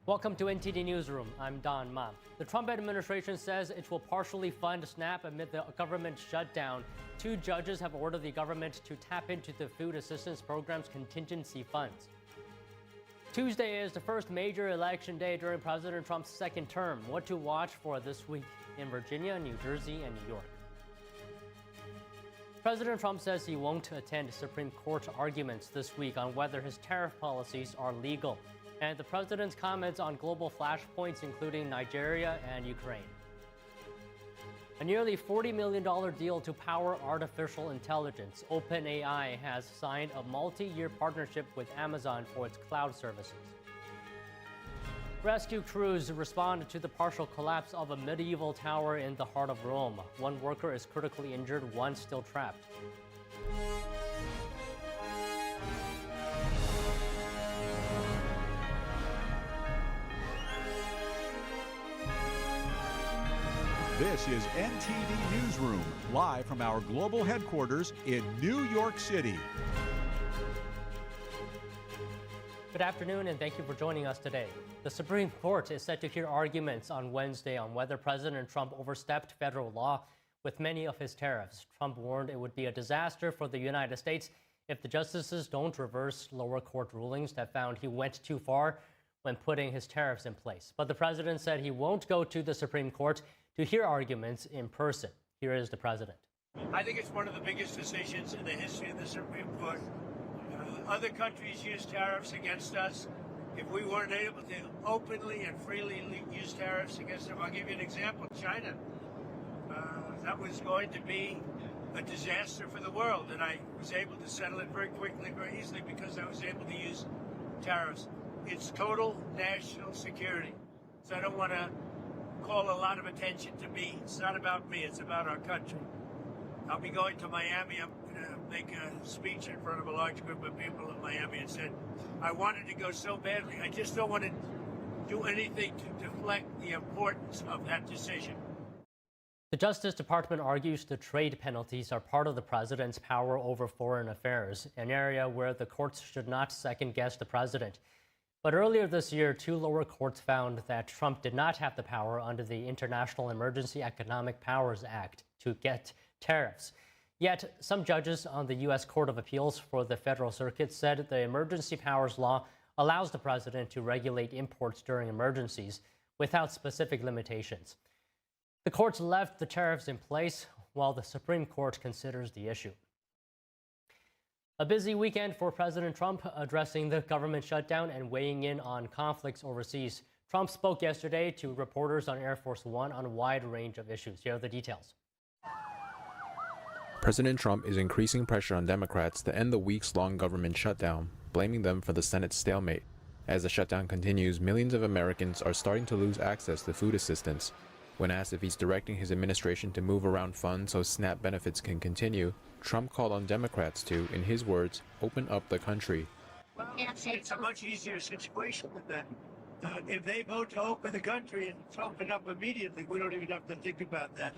Welcome to NTD Newsroom. I'm Don Ma. The Trump administration says it will partially fund SNAP amid the government shutdown. 2 judges have ordered the government to tap into the food assistance program's contingency funds. Tuesday is the first major election day during President Trump's second term. What to watch for this week in Virginia, New Jersey, and New York. President Trump says he won't attend Supreme Court arguments this week on whether his tariff policies are legal. And the president's comments on global flashpoints, including Nigeria and Ukraine. A nearly $40 million deal to power artificial intelligence. OpenAI has signed a multi-year partnership with Amazon for its cloud services. Rescue crews responded to the partial collapse of a medieval tower in the heart of Rome. 1 worker is critically injured, 1 still trapped. This is NTD Newsroom, live from our global headquarters in New York City. Good afternoon, and thank you for joining us today. The Supreme Court is set to hear arguments on Wednesday on whether President Trump overstepped federal law with many of his tariffs. Trump warned it would be a disaster for the United States if the justices don't reverse lower court rulings that found he went too far when putting his tariffs in place. But the president said he won't go to the Supreme Court to hear arguments in person. Here is the president. I think it's one of the biggest decisions in the history of the Supreme Court. Other countries use tariffs against us. If we weren't able to openly and freely use tariffs against them, I'll give you an example. China. That was going to be a disaster for the world, and I was able to settle it very quickly, very easily, because I was able to use tariffs. It's total national security. So I don't want to call a lot of attention to me. It's not about me, it's about our country. I'll be going to Miami. I'm going to make a speech in front of a large group of people in Miami and said, I wanted to go so badly. I just don't want to do anything to deflect the importance of that decision. The Justice Department argues the trade penalties are part of the president's power over foreign affairs, an area where the courts should not second-guess the president. But earlier this year, 2 lower courts found that Trump did not have the power under the International Emergency Economic Powers Act to get tariffs. Yet, some judges on the U.S. Court of Appeals for the Federal Circuit said the Emergency Powers Law allows the president to regulate imports during emergencies without specific limitations. The courts left the tariffs in place while the Supreme Court considers the issue. A busy weekend for President Trump, addressing the government shutdown and weighing in on conflicts overseas. Trump spoke yesterday to reporters on Air Force One on a wide range of issues. Here are the details. President Trump is increasing pressure on Democrats to end the weeks-long government shutdown, blaming them for the Senate's stalemate. As the shutdown continues, millions of Americans are starting to lose access to food assistance. When asked if he's directing his administration to move around funds so SNAP benefits can continue, Trump called on Democrats to, in his words, open up the country. Well, it's a much easier situation than that. If they vote to open the country and open up immediately, we don't even have to think about that.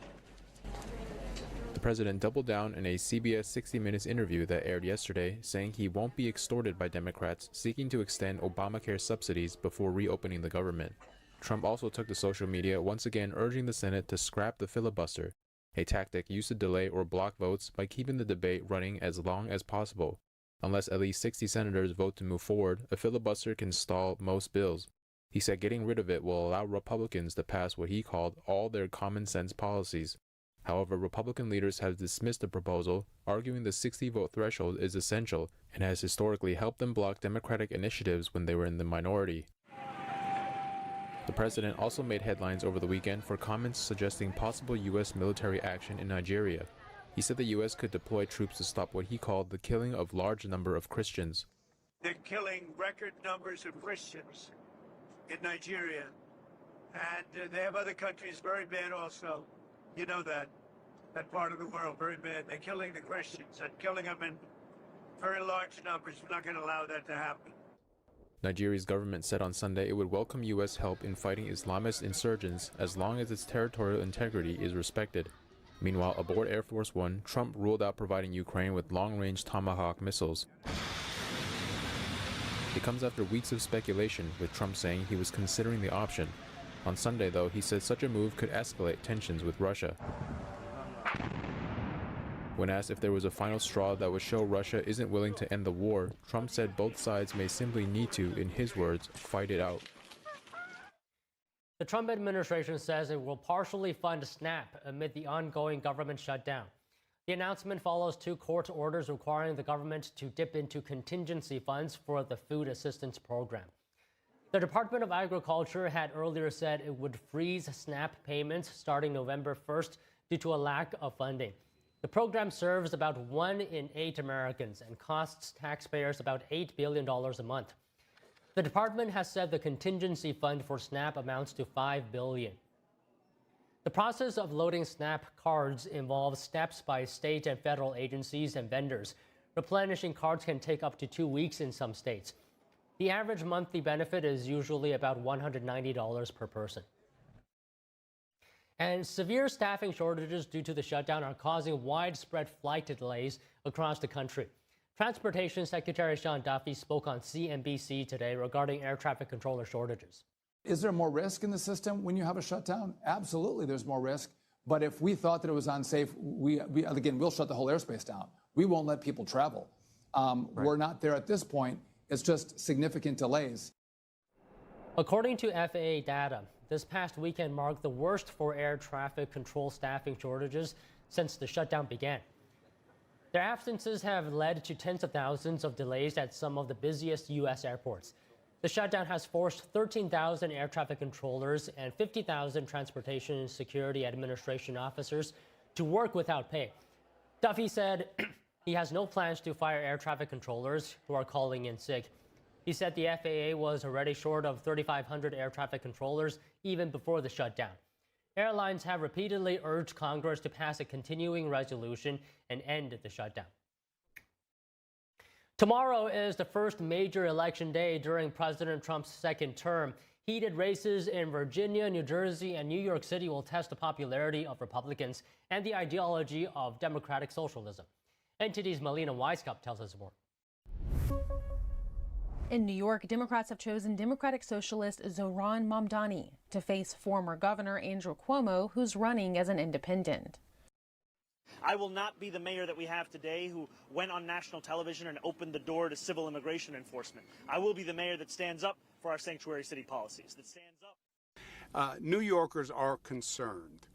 The president doubled down in a CBS 60 Minutes interview that aired yesterday, saying he won't be extorted by Democrats seeking to extend Obamacare subsidies before reopening the government. Trump also took to social media, once again urging the Senate to scrap the filibuster, a tactic used to delay or block votes by keeping the debate running as long as possible. Unless at least 60 senators vote to move forward, a filibuster can stall most bills. He said getting rid of it will allow Republicans to pass what he called all their common sense policies. However, Republican leaders have dismissed the proposal, arguing the 60-vote threshold is essential and has historically helped them block Democratic initiatives when they were in the minority. The president also made headlines over the weekend for comments suggesting possible U.S. military action in Nigeria. He said the U.S. could deploy troops to stop what he called the killing of large number of Christians. They're killing record numbers of Christians in Nigeria. And they have other countries very bad also. You know that part of the world, very bad. They're killing the Christians and killing them in very large numbers. We're not going to allow that to happen. Nigeria's government said on Sunday it would welcome U.S. help in fighting Islamist insurgents as long as its territorial integrity is respected. Meanwhile, aboard Air Force One, Trump ruled out providing Ukraine with long-range Tomahawk missiles. It comes after weeks of speculation, with Trump saying he was considering the option. On Sunday, though, he said such a move could escalate tensions with Russia. When asked if there was a final straw that would show Russia isn't willing to end the war, Trump said both sides may simply need to, in his words, fight it out. The Trump administration says it will partially fund SNAP amid the ongoing government shutdown. The announcement follows 2 court orders requiring the government to dip into contingency funds for the food assistance program. The Department of Agriculture had earlier said it would freeze SNAP payments starting November 1st due to a lack of funding. The program serves about 1 in 8 Americans and costs taxpayers about $8 billion a month. The department has said the contingency fund for SNAP amounts to $5 billion. The process of loading SNAP cards involves steps by state and federal agencies and vendors. Replenishing cards can take up to 2 weeks in some states. The average monthly benefit is usually about $190 per person. And severe staffing shortages due to the shutdown are causing widespread flight delays across the country. Transportation Secretary Sean Duffy spoke on CNBC today regarding air traffic controller shortages. Is there more risk in the system when you have a shutdown? Absolutely, there's more risk. But if we thought that it was unsafe, we'll shut the whole airspace down. We won't let people travel. We're not there at this point. It's just significant delays. According to FAA data, this past weekend marked the worst for air traffic control staffing shortages since the shutdown began. Their absences have led to tens of thousands of delays at some of the busiest U.S. airports. The shutdown has forced 13,000 air traffic controllers and 50,000 Transportation Security Administration officers to work without pay. Duffy said he has no plans to fire air traffic controllers who are calling in sick. He said the FAA was already short of 3,500 air traffic controllers even before the shutdown. Airlines have repeatedly urged Congress to pass a continuing resolution and end the shutdown. Tomorrow is the first major election day during President Trump's second term. Heated races in Virginia, New Jersey, and New York City will test the popularity of Republicans and the ideology of democratic socialism. NTD's Melina Weisskopf tells us more. In New York, Democrats have chosen Democratic Socialist Zohran Mamdani to face former Governor Andrew Cuomo, who's running as an independent. I will not be the mayor that we have today who went on national television and opened the door to civil immigration enforcement. I will be the mayor that stands up for our sanctuary city policies, that stands up. New Yorkers are concerned.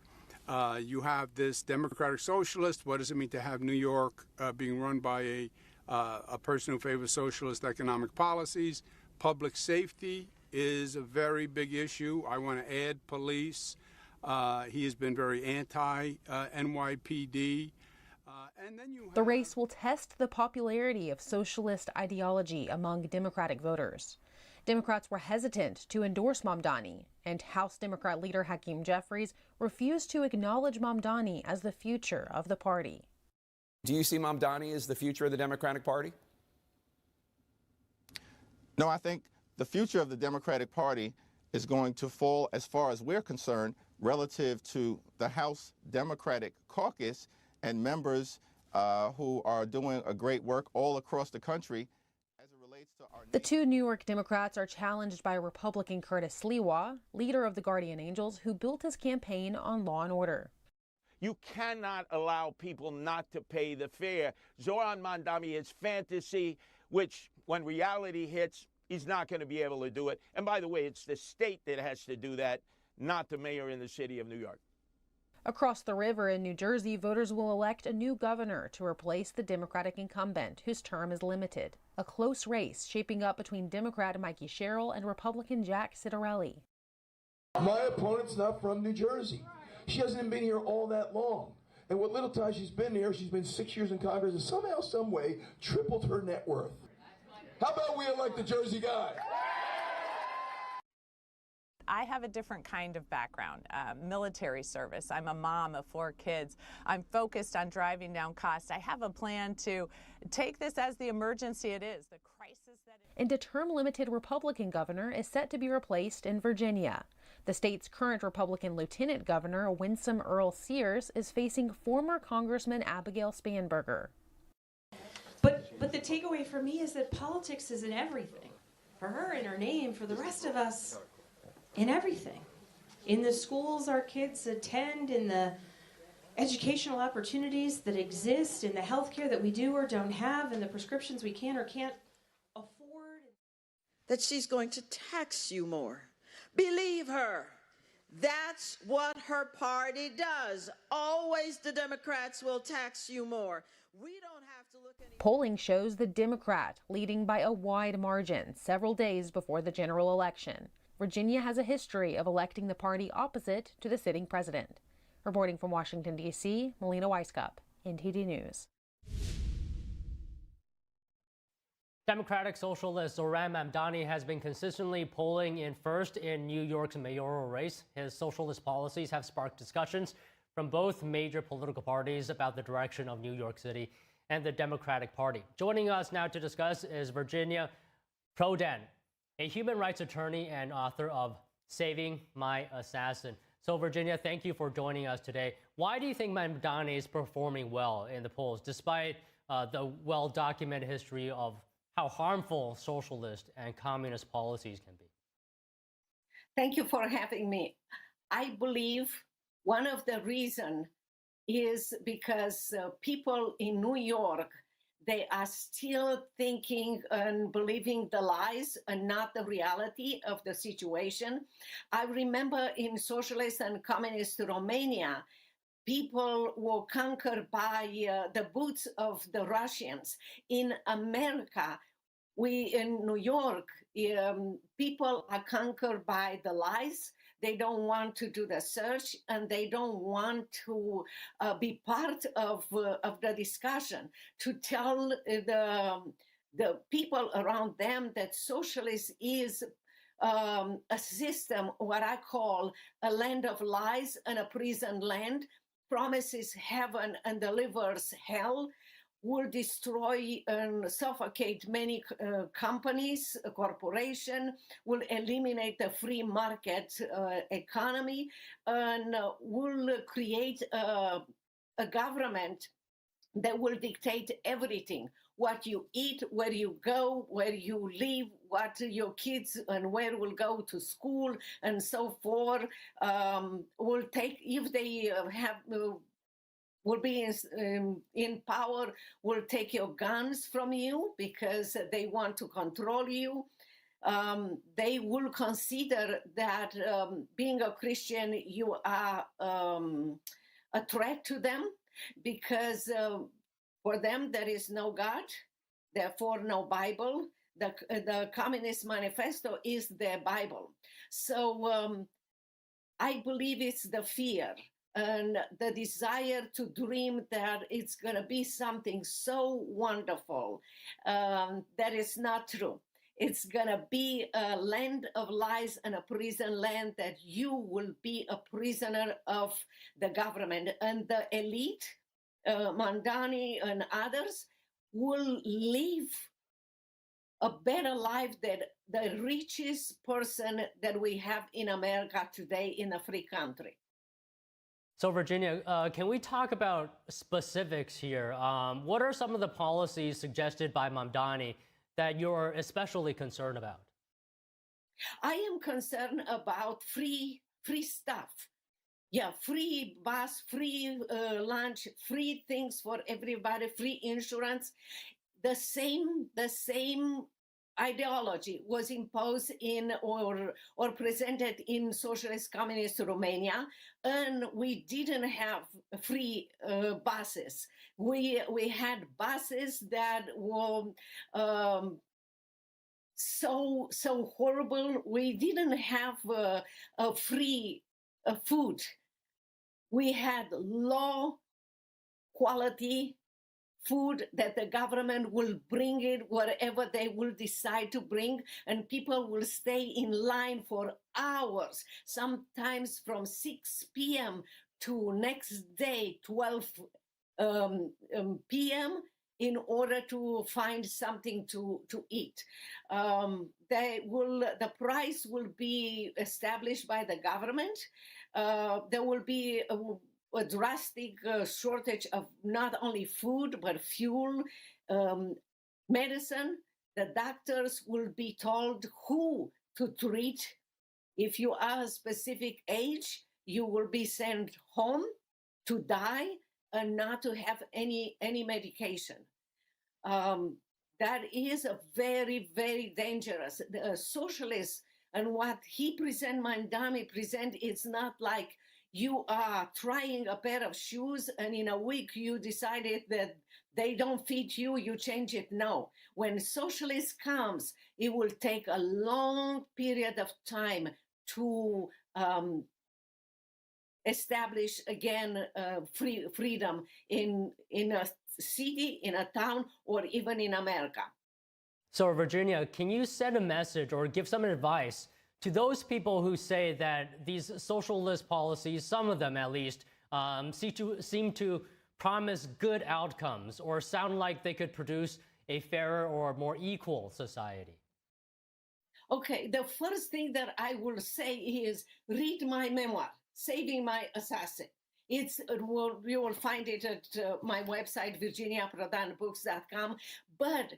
You have this Democratic Socialist. What does it mean to have New York being run by a person who favors socialist economic policies? Public safety is a very big issue. I want to add police. He has been very anti-NYPD. And then you have... The race will test the popularity of socialist ideology among Democratic voters. Democrats were hesitant to endorse Mamdani, and House Democrat leader Hakeem Jeffries refused to acknowledge Mamdani as the future of the party. Do you see Mamdani as the future of the Democratic Party? No, I think the future of the Democratic Party is going to fall, as far as we're concerned, relative to the House Democratic Caucus and members who are doing a great work all across the country. As it relates to our the 2 New York Democrats are challenged by Republican Curtis Sliwa, leader of the Guardian Angels, who built his campaign on law and order. You cannot allow people not to pay the fare. Zohran Mamdani is fantasy, which when reality hits, he's not going to be able to do it. And by the way, it's the state that has to do that, not the mayor in the city of New York. Across the river in New Jersey, voters will elect a new governor to replace the Democratic incumbent, whose term is limited. A close race shaping up between Democrat Mikey Sherrill and Republican Jack Citarelli. My opponent's not from New Jersey. She hasn't even been here all that long. And what little time she's been here, she's been 6 years in Congress, and somehow, some way, tripled her net worth. How about we elect the Jersey guy? I have a different kind of background, military service. I'm a mom of 4 kids. I'm focused on driving down costs. I have a plan to take this as the emergency it is, the crisis that it is. And a term-limited Republican governor is set to be replaced in Virginia. The state's current Republican Lieutenant Governor, Winsome Earl Sears, is facing former Congressman Abigail Spanberger. But the takeaway for me is that politics isn't everything. for her in her name, for the rest of us, in everything. In the schools our kids attend, in the educational opportunities that exist, in the healthcare that we do or don't have, in the prescriptions we can or can't afford. That she's going to tax you more. Believe her. That's what her party does. Always the Democrats will tax you more. We don't have to look any. Polling shows the Democrat leading by a wide margin several days before the general election. Virginia has a history of electing the party opposite to the sitting president. Reporting from Washington, D.C., Melina Weiskup, NTD News. Democratic socialist Zohran Mamdani has been consistently polling in first in New York's mayoral race. His socialist policies have sparked discussions from both major political parties about the direction of New York City and the Democratic Party. Joining us now to discuss is Virginia Prodan, a human rights attorney and author of Saving My Assassin. So, Virginia, thank you for joining us today. Why do you think Mamdani is performing well in the polls, despite the well-documented history of how harmful socialist and communist policies can be? Thank you for having me. I believe one of the reasons is because people in New York, they are still thinking and believing the lies and not the reality of the situation. I remember in socialist and communist Romania, people were conquered by the boots of the Russians. In America, in New York, people are conquered by the lies. They don't want to do the search, and they don't want to be part of the discussion, to tell the people around them that socialism is a system, what I call a land of lies and a prison land, promises heaven and delivers hell, will destroy and suffocate many companies, a corporation, will eliminate the free market economy, and will create a government that will dictate everything. What you eat, where you go, where you live, what your kids and where will go to school, and so forth, will take, if they will be in power, will take your guns from you because they want to control you. They will consider that being a Christian, you are a threat to them because for them there is no God, therefore no Bible. The Communist Manifesto is their Bible. So I believe it's the fear and the desire to dream that it's going to be something so wonderful that is not true. It's going to be a land of lies and a prison land that you will be a prisoner of the government. And the elite, Mamdani and others, will live a better life than the richest person that we have in America today in a free country. So, Virginia, can we talk about specifics here? What are some of the policies suggested by Mamdani that you're especially concerned about? I am concerned about free stuff. Yeah, free bus, free lunch, free things for everybody, free insurance. The same ideology was imposed in or presented in socialist communist Romania, and we didn't have free buses. We had buses that were so horrible. We didn't have a free food. We had low quality food that the government will bring it wherever they will decide to bring, and people will stay in line for hours, sometimes from 6 p.m. to next day, 12 p.m., in order to find something to eat. The price will be established by the government. There will be a drastic shortage of not only food, but fuel, medicine, The doctors will be told who to treat. If you are a specific age, you will be sent home to die and not to have any medication. That is a very, very dangerous. The socialists and what he present, Mandami present, it's not like you are trying a pair of shoes and in a week you decided that they don't fit you, you change it. No. When socialist comes, it will take a long period of time to establish again freedom in a city, in a town, or even in America. So, Virginia, can you send a message or give some advice to those people who say that these socialist policies, some of them at least, seem to promise good outcomes or sound like they could produce a fairer or more equal society? Okay, the first thing that I will say is read my memoir, Saving My Assassin. You will find it at my website, virginiaprodanbooks.com, but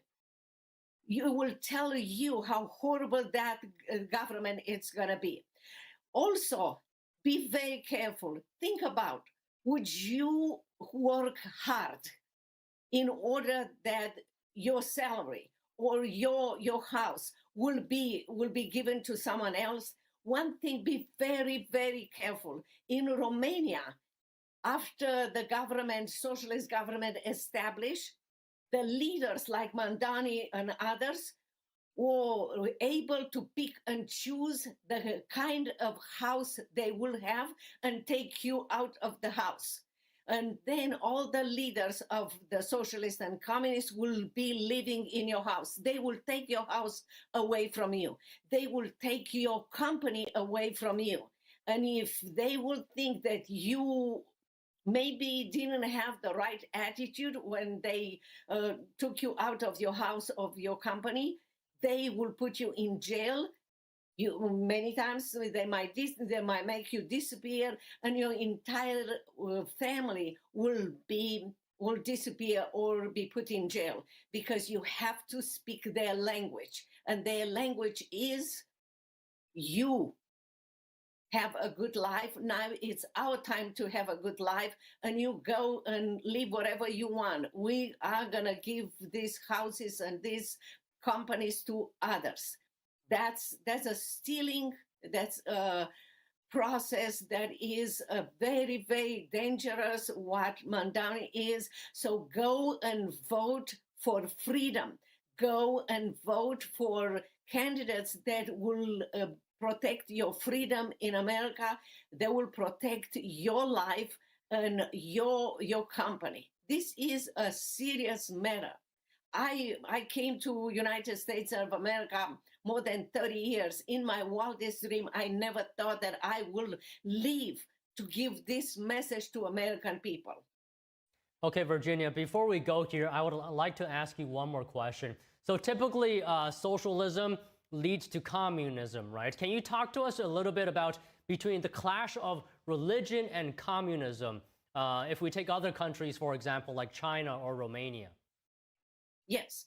you will tell you how horrible that government is going to be. Also, be very careful. Think about, would you work hard in order that your salary or your house will be given to someone else? One thing, be very, very careful. In Romania, after the government, socialist government established, the leaders like Mandani and others were able to pick and choose the kind of house they will have and take you out of the house. And then all the leaders of the socialists and communists will be living in your house. They will take your house away from you. They will take your company away from you. And if they will think that you maybe didn't have the right attitude when they took you out of your house, of your company, they will put you in jail. Many times they might make you disappear, and your entire family will disappear or be put in jail because you have to speak their language, and their language is you. Have a good life. Now it's our time to have a good life, and you go and live whatever you want. We are going to give these houses and these companies to others. That's a stealing. That's a process that is a very, very dangerous, what Mandani is. So go and vote for freedom. Go and vote for candidates that will protect your freedom in America. They will protect your life and your company. This is a serious matter. I came to United States of America more than 30 years. In my wildest dream, I never thought that I will live to give this message to American people. Okay, Virginia, before we go here, I would like to ask you one more question. So typically, socialism leads to communism, right? Can you talk to us a little bit about between the clash of religion and communism, if we take other countries, for example, like China or Romania? Yes.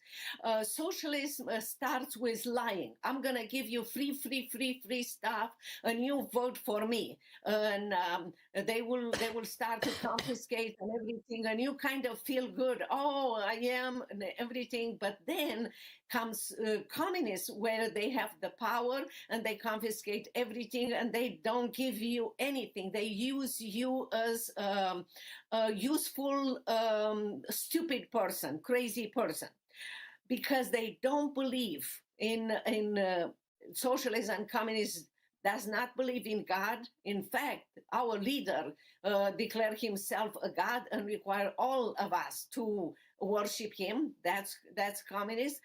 Socialism starts with lying. I'm going to give you free stuff, and you vote for me. And they will start to confiscate and everything, and you kind of feel good. Oh, I am, and everything. But then comes communists, where they have the power and they confiscate everything, and they don't give you anything. They use you as a useful, stupid person, crazy person, because they don't believe in socialism and communism. Does not believe in God. In fact, our leader declared himself a God and required all of us to worship him. That's communist.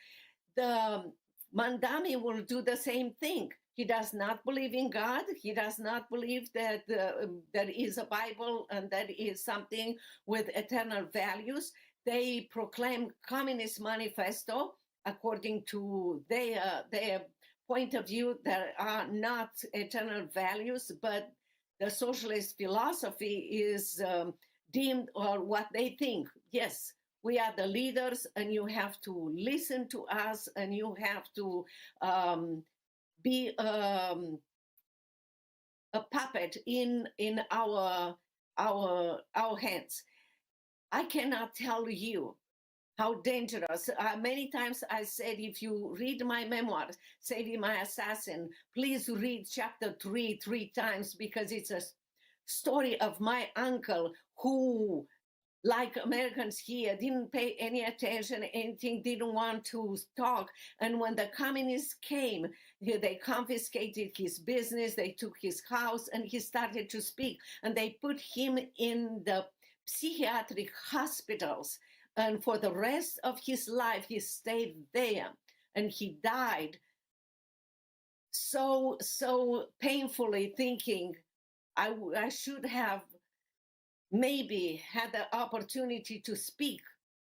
The Mandami will do the same thing. He does not believe in God. He does not believe that there is a Bible and that is something with eternal values. They proclaim Communist Manifesto according to their point of view. There are not eternal values, but the socialist philosophy is deemed or what they think. Yes, We are the leaders, and you have to listen to us, and you have to be a puppet in our hands. I cannot tell you how dangerous. Many times I said, if you read my memoir, Saving My Assassin, please read chapter 3 times, because it's a story of my uncle who, like Americans here, didn't pay any attention, anything, didn't want to talk. And when the communists came, they confiscated his business, they took his house, and he started to speak. And they put him in the psychiatric hospitals. And for the rest of his life, he stayed there. And he died so painfully, thinking, I should have maybe had the opportunity to speak,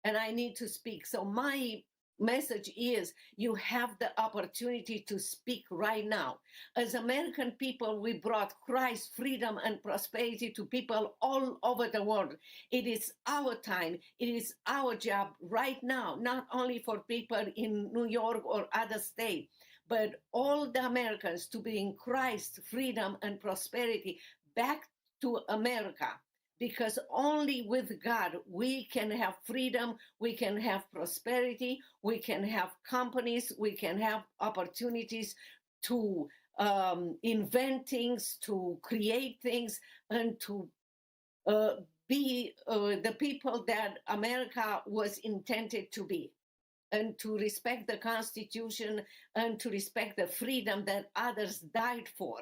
and I need to speak. So my message is, you have the opportunity to speak right now. As American people, we brought Christ, freedom, and prosperity to people all over the world. It is our time. It is our job right now, not only for people in New York or other states, but all the Americans, to bring Christ, freedom, and prosperity back to America. Because only with God we can have freedom, we can have prosperity, we can have companies, we can have opportunities to invent things, to create things, and to be the people that America was intended to be, and to respect the Constitution, and to respect the freedom that others died for.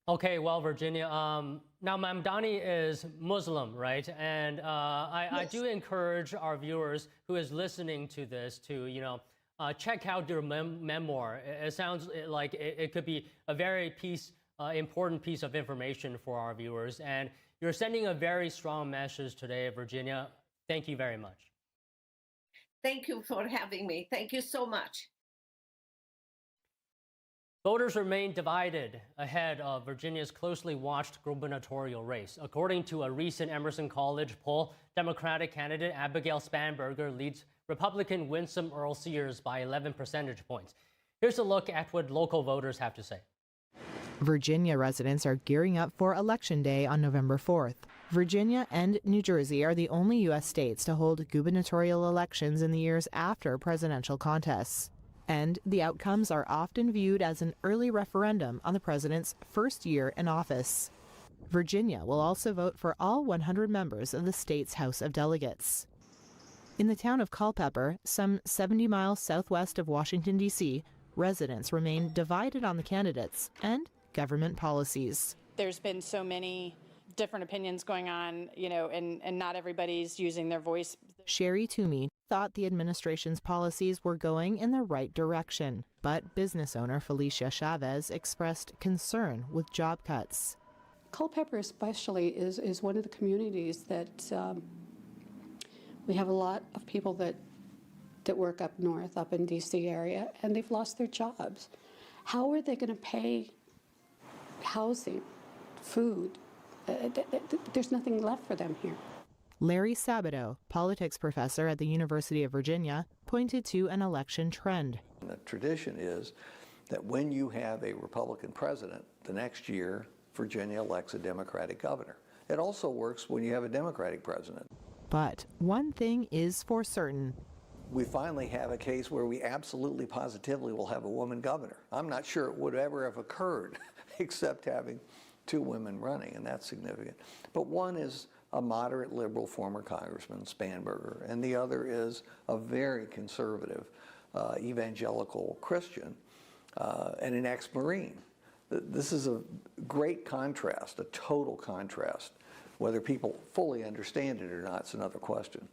Okay, well, Virginia, now Mamdani is Muslim, right? And I do encourage our viewers who is listening to this to, check out your memoir. It sounds like it could be a very important piece of information for our viewers. And you're sending a very strong message today, Virginia. Thank you very much. Thank you for having me. Thank you so much. Voters remain divided ahead of Virginia's closely watched gubernatorial race. According to a recent Emerson College poll, Democratic candidate Abigail Spanberger leads Republican Winsome Earl Sears by 11 percentage points. Here's a look at what local voters have to say. Virginia residents are gearing up for Election Day on November 4th. Virginia and New Jersey are the only U.S. states to hold gubernatorial elections in the years after presidential contests. And the outcomes are often viewed as an early referendum on the president's first year in office. Virginia will also vote for all 100 members of the state's House of Delegates. In the town of Culpeper, some 70 miles southwest of Washington, D.C., residents remain divided on the candidates and government policies. There's been so many different opinions going on, and not everybody's using their voice. Sherry Toomey thought the administration's policies were going in the right direction, but business owner Felicia Chavez expressed concern with job cuts. Culpeper especially is one of the communities that we have a lot of people that work up north, up in D.C. area, and they've lost their jobs. How are they going to pay housing, food? There's nothing left for them here. Larry Sabato, politics professor at the University of Virginia, pointed to an election trend. The tradition is that when you have a Republican president, the next year Virginia elects a Democratic governor. It also works when you have a Democratic president. But one thing is for certain. We finally have a case where we absolutely positively will have a woman governor. I'm not sure it would ever have occurred except having two women running, and that's significant. But one is a moderate liberal former congressman, Spanberger, and the other is a very conservative evangelical Christian and an ex-Marine. This is a great contrast, a total contrast. Whether people fully understand it or not is another question.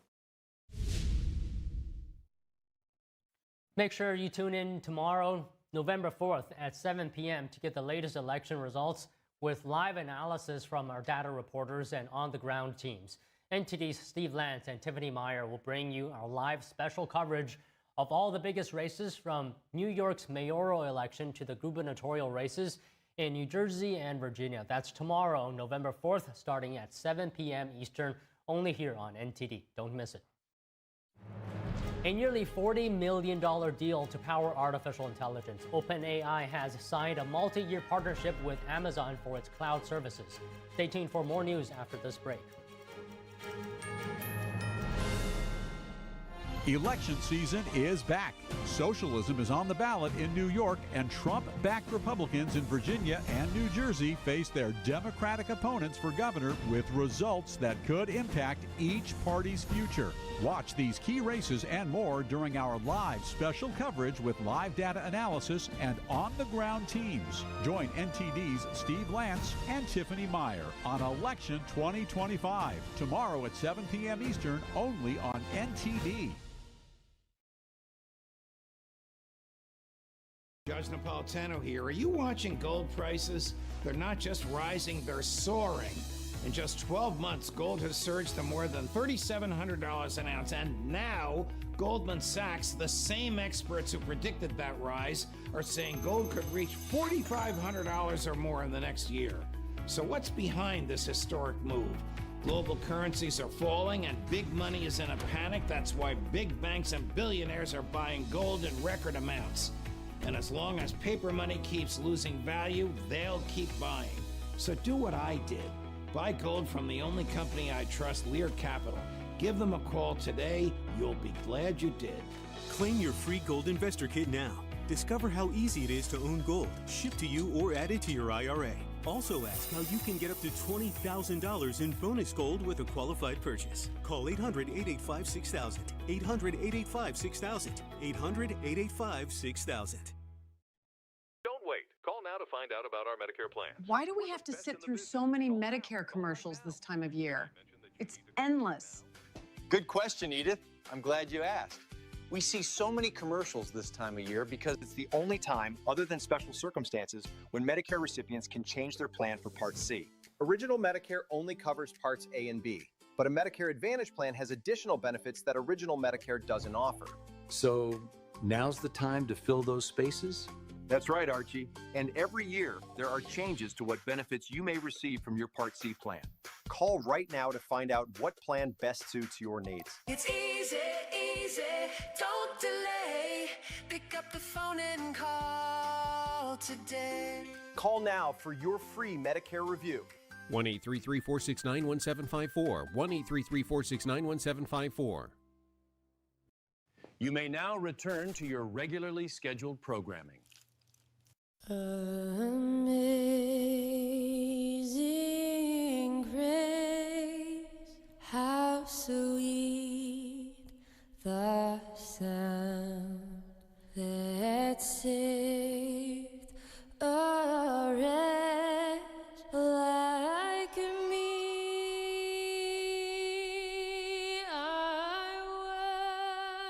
Make sure you tune in tomorrow, November 4th at 7 p.m. to get the latest election results with live analysis from our data reporters and on-the-ground teams. NTD's Steve Lance and Tiffany Meyer will bring you our live special coverage of all the biggest races from New York's mayoral election to the gubernatorial races in New Jersey and Virginia. That's tomorrow, November 4th, starting at 7 p.m. Eastern, only here on NTD. Don't miss it. A nearly $40 million deal to power artificial intelligence. OpenAI has signed a multi-year partnership with Amazon for its cloud services. Stay tuned for more news after this break. Election season is back. Socialism is on the ballot in New York, and Trump-backed Republicans in Virginia and New Jersey face their Democratic opponents for governor with results that could impact each party's future. Watch these key races and more during our live special coverage with live data analysis and on-the-ground teams. Join NTD's Steve Lance and Tiffany Meyer on Election 2025, tomorrow at 7 p.m. Eastern, only on NTD. Judge Napolitano here. Are you watching gold prices? They're not just rising, they're soaring. In just 12 months, gold has surged to more than $3,700 an ounce. And now, Goldman Sachs, the same experts who predicted that rise, are saying gold could reach $4,500 or more in the next year. So what's behind this historic move? Global currencies are falling and big money is in a panic. That's why big banks and billionaires are buying gold in record amounts. And as long as paper money keeps losing value, they'll keep buying. So do what I did. Buy gold from the only company I trust, Lear Capital. Give them a call today. You'll be glad you did. Claim your free gold investor kit now. Discover how easy it is to own gold, shipped to you or added to your IRA. Also ask how you can get up to $20,000 in bonus gold with a qualified purchase. Call 800-885-6000. 800-885-6000. 800-885-6000. Don't wait. Call now to find out about our Medicare plan. Why do we have to sit through so many Medicare commercials this time of year? It's endless. Good question, Edith. I'm glad you asked. We see so many commercials this time of year because it's the only time, other than special circumstances, when Medicare recipients can change their plan for Part C. Original Medicare only covers Parts A and B, but a Medicare Advantage plan has additional benefits that Original Medicare doesn't offer. So now's the time to fill those spaces? That's right, Archie. And every year, there are changes to what benefits you may receive from your Part C plan. Call right now to find out what plan best suits your needs. It's easy, easy, don't delay. Pick up the phone and call today. Call now for your free Medicare review. 1-833-469-1754. 1-833-469-1754. You may now return to your regularly scheduled programming. Amazing grace, how sweet the sound that saved a wretch like me.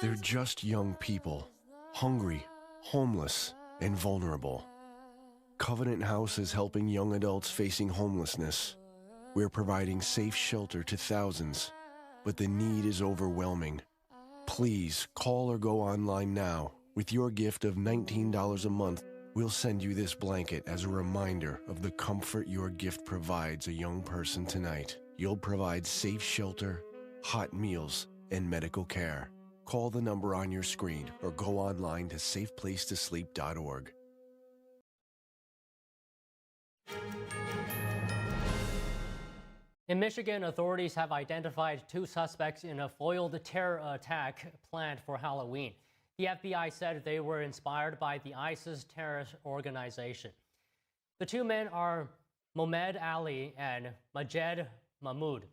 They're just young people, hungry, homeless, and vulnerable. Covenant House is helping young adults facing homelessness. We're providing safe shelter to thousands, but the need is overwhelming. Please call or go online now. With your gift of $19 a month, we'll send you this blanket as a reminder of the comfort your gift provides a young person tonight. You'll provide safe shelter, hot meals, and medical care. Call the number on your screen or go online to safeplacetosleep.org. In Michigan, authorities have identified 2 suspects in a foiled terror attack planned for Halloween. The FBI said they were inspired by the ISIS terrorist organization. The 2 men are Mohamed Ali and Majed Mahmoud,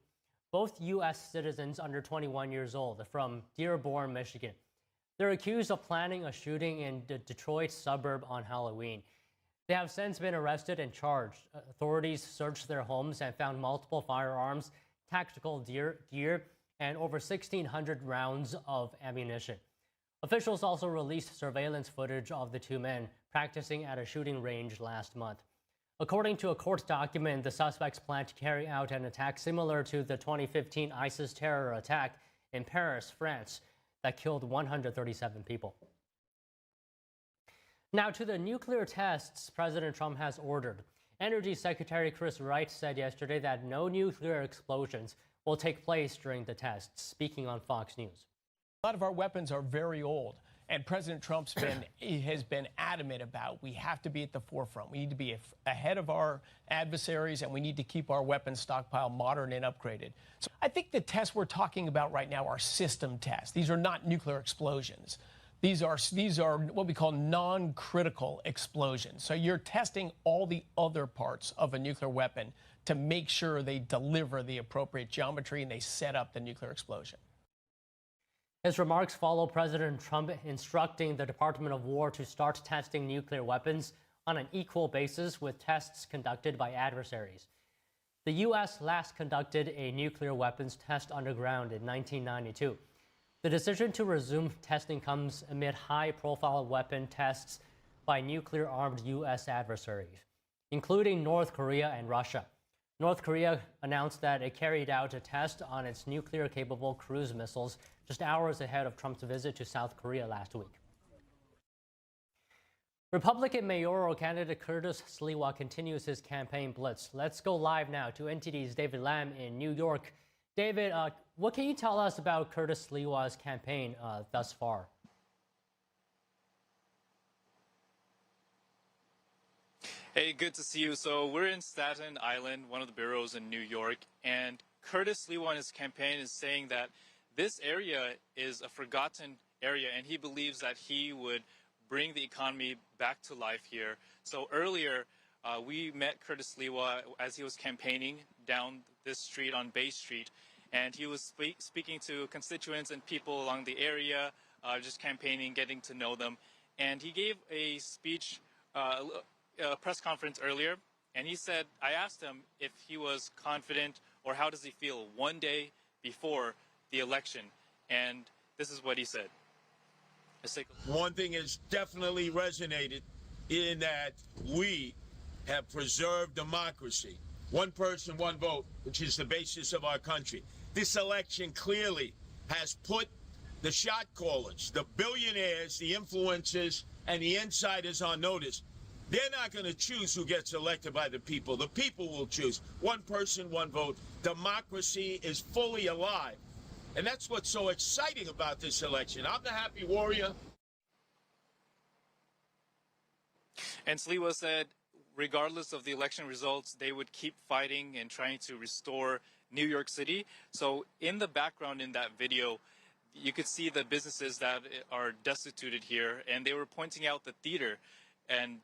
both U.S. citizens under 21 years old from Dearborn, Michigan. They're accused of planning a shooting in the Detroit suburb on Halloween. They have since been arrested and charged. Authorities searched their homes and found multiple firearms, tactical gear, and over 1,600 rounds of ammunition. Officials also released surveillance footage of the 2 men practicing at a shooting range last month. According to a court document, the suspects plan to carry out an attack similar to the 2015 ISIS terror attack in Paris, France, that killed 137 people. Now to the nuclear tests President Trump has ordered. Energy Secretary Chris Wright said yesterday that no nuclear explosions will take place during the tests. Speaking on Fox News. A lot of our weapons are very old, and President Trump's has been adamant about we have to be at the forefront. We need to be ahead of our adversaries, and we need to keep our weapons stockpile modern and upgraded. So I think the tests we're talking about right now are system tests. These are not nuclear explosions. These are what we call non-critical explosions. So you're testing all the other parts of a nuclear weapon to make sure they deliver the appropriate geometry and they set up the nuclear explosion. His remarks follow President Trump instructing the Department of War to start testing nuclear weapons on an equal basis with tests conducted by adversaries. The U.S. last conducted a nuclear weapons test underground in 1992. The decision to resume testing comes amid high-profile weapon tests by nuclear-armed U.S. adversaries, including North Korea and Russia. North Korea announced that it carried out a test on its nuclear-capable cruise missiles just hours ahead of Trump's visit to South Korea last week. Republican mayoral candidate Curtis Sliwa continues his campaign blitz. Let's go live now to NTD's David Lam in New York. David, what can you tell us about Curtis Sliwa's campaign thus far? Hey, good to see you. So we're in Staten Island, one of the boroughs in New York, and Curtis Sliwa in his campaign is saying that this area is a forgotten area, and he believes that he would bring the economy back to life here. So earlier, we met Curtis Sliwa as he was campaigning down this street on Bay Street, and he was speaking to constituents and people along the area, just campaigning, getting to know them. And he gave a speech, a press conference earlier, and he said, I asked him if he was confident or how does he feel one day before the election, and this is what he said. One thing has definitely resonated in that we have preserved democracy. One person, one vote, which is the basis of our country. This election clearly has put the shot callers, the billionaires, the influencers, and the insiders on notice. They're not going to choose who gets elected by the people. The people will choose. One person, one vote. Democracy is fully alive. And that's what's so exciting about this election. I'm the happy warrior. And Sliwa said, regardless of the election results, they would keep fighting and trying to restore New York City. So in the background in that video, you could see the businesses that are destituted here, and they were pointing out the theater, and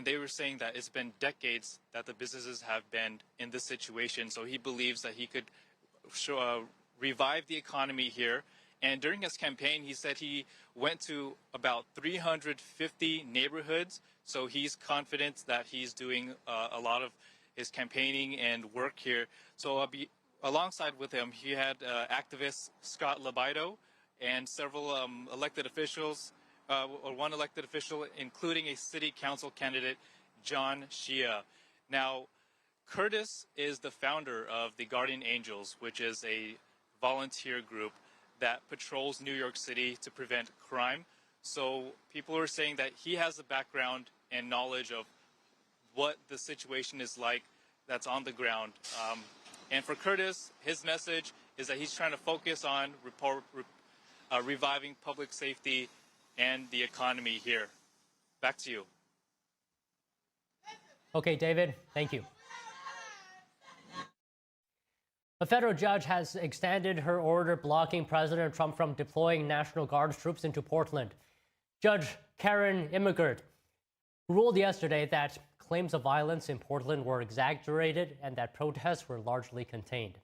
they were saying that it's been decades that the businesses have been in this situation. So he believes that he could revive the economy here. And during his campaign, he said he went to about 350 neighborhoods. So he's confident that he's doing a lot of his campaigning and work here. So alongside with him, he had activist Scott Libido and several elected officials, or one elected official, including a city council candidate, John Shea. Now, Curtis is the founder of the Guardian Angels, which is a volunteer group that patrols New York City to prevent crime. So people are saying that he has a background and knowledge of what the situation is like that's on the ground. And for Curtis, his message is that he's trying to focus on reviving public safety and the economy here. Back to you. Okay, David, thank you. A federal judge has extended her order blocking President Trump from deploying National Guard troops into Portland. Judge Karen Immergert ruled yesterday that claims of violence in Portland were exaggerated and that protests were largely contained.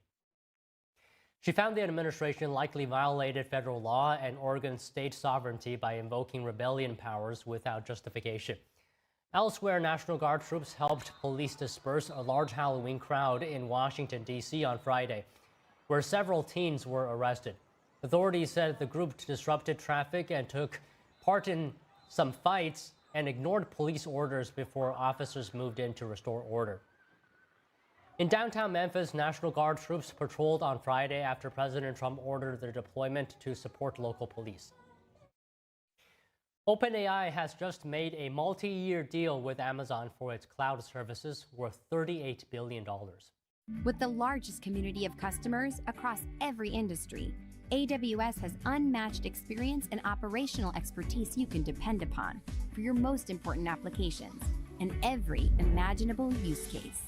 She found the administration likely violated federal law and Oregon state sovereignty by invoking rebellion powers without justification. Elsewhere, National Guard troops helped police disperse a large Halloween crowd in Washington, D.C. on Friday, where several teens were arrested. Authorities said the group disrupted traffic and took part in some fights and ignored police orders before officers moved in to restore order. In downtown Memphis, National Guard troops patrolled on Friday after President Trump ordered their deployment to support local police. OpenAI has just made a multi-year deal with Amazon for its cloud services worth $38 billion. With the largest community of customers across every industry, AWS has unmatched experience and operational expertise you can depend upon for your most important applications and every imaginable use case.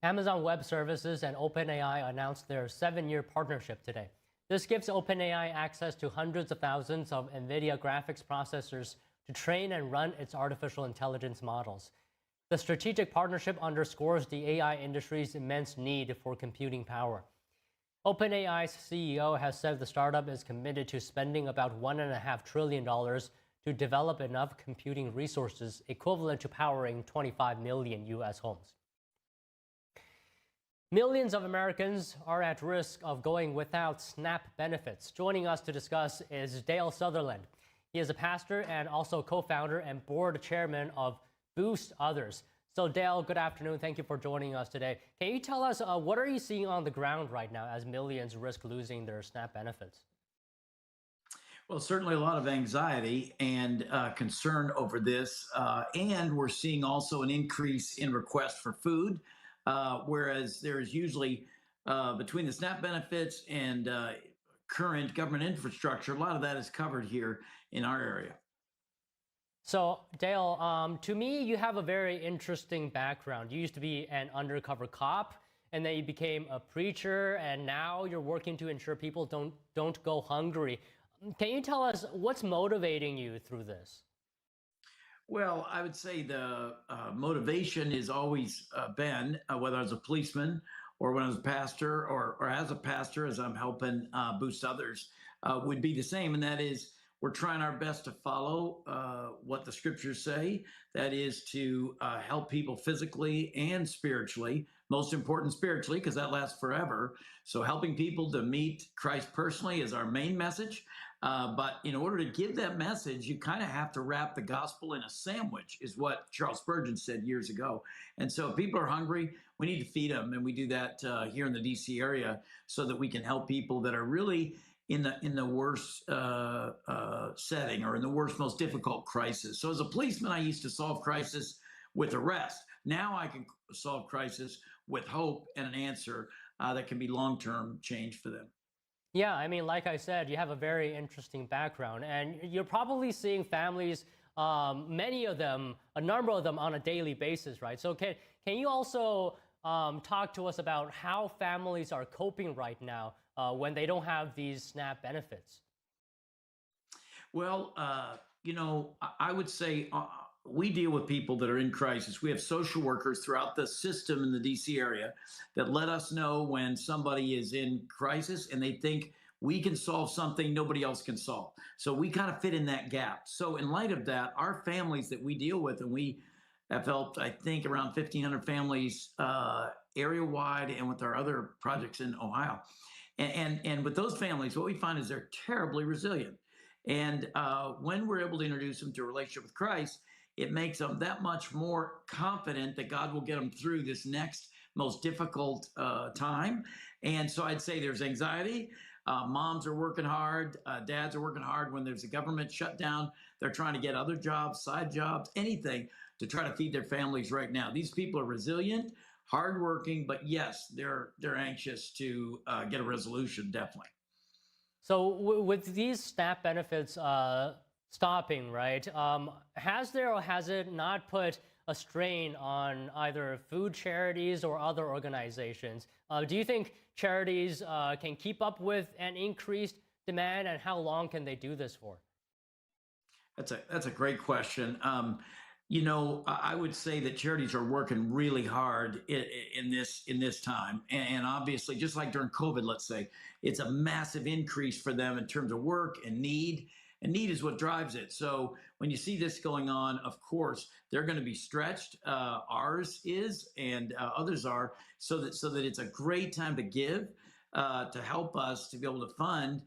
Amazon Web Services and OpenAI announced their 7-year partnership today. This gives OpenAI access to hundreds of thousands of NVIDIA graphics processors to train and run its artificial intelligence models. The strategic partnership underscores the AI industry's immense need for computing power. OpenAI's CEO has said the startup is committed to spending about $1.5 trillion to develop enough computing resources equivalent to powering 25 million U.S. homes. Millions of Americans are at risk of going without SNAP benefits. Joining us to discuss is Dale Sutherland. He is a pastor and also co-founder and board chairman of Boost Others. So Dale, good afternoon. Thank you for joining us today. Can you tell us what are you seeing on the ground right now as millions risk losing their SNAP benefits? Well, certainly a lot of anxiety and concern over this. And we're seeing also an increase in requests for food, whereas there's usually between the SNAP benefits and current government infrastructure, a lot of that is covered here in our area. So, Dale, to me, you have a very interesting background. You used to be an undercover cop, and then you became a preacher, and now you're working to ensure people don't go hungry. Can you tell us what's motivating you through this? Well, I would say the motivation has always been, whether I was a policeman or when I was a pastor or as a pastor, as I'm helping Boost Others, would be the same. And that is, we're trying our best to follow what the scriptures say. That is to help people physically and spiritually, most important spiritually, because that lasts forever. So helping people to meet Christ personally is our main message. But in order to give that message, you kind of have to wrap the gospel in a sandwich, is what Charles Spurgeon said years ago. And so if people are hungry, we need to feed them. And we do that here in the DC area so that we can help people that are really in the worst setting or in the worst, most difficult crisis. So as a policeman, I used to solve crisis with arrest. Now I can solve crisis with hope and an answer that can be long-term change for them. Yeah, I mean, like I said, you have a very interesting background, and you're probably seeing families, many of them, a number of them on a daily basis, right? So can you also talk to us about how families are coping right now when they don't have these SNAP benefits? Well, you know, I would say we deal with people that are in crisis. We have social workers throughout the system in the DC area that let us know when somebody is in crisis and they think we can solve something nobody else can solve. So we kind of fit in that gap. So in light of that, our families that we deal with, and we have helped, I think, around 1,500 families area-wide and with our other projects in Ohio. And with those families, what we find is they're terribly resilient. And when we're able to introduce them to a relationship with Christ, it makes them that much more confident that God will get them through this next most difficult time. And so I'd say there's anxiety. Moms are working hard. Dads are working hard. When there's a government shutdown, they're trying to get other jobs, side jobs, anything to try to feed their families right now. These people are resilient, hardworking, but yes, they're anxious to get a resolution, definitely. So with these SNAP benefits stopping, right, has there or has it not put a strain on either food charities or other organizations? Do you think charities can keep up with an increased demand, and how long can they do this for? That's a great question. You know, I would say that charities are working really hard in this time, and obviously, just like during COVID, let's say, it's a massive increase for them in terms of work and need. And need is what drives it. So when you see this going on, of course, they're going to be stretched. Ours is, and others are, so that it's a great time to give, to help us to be able to fund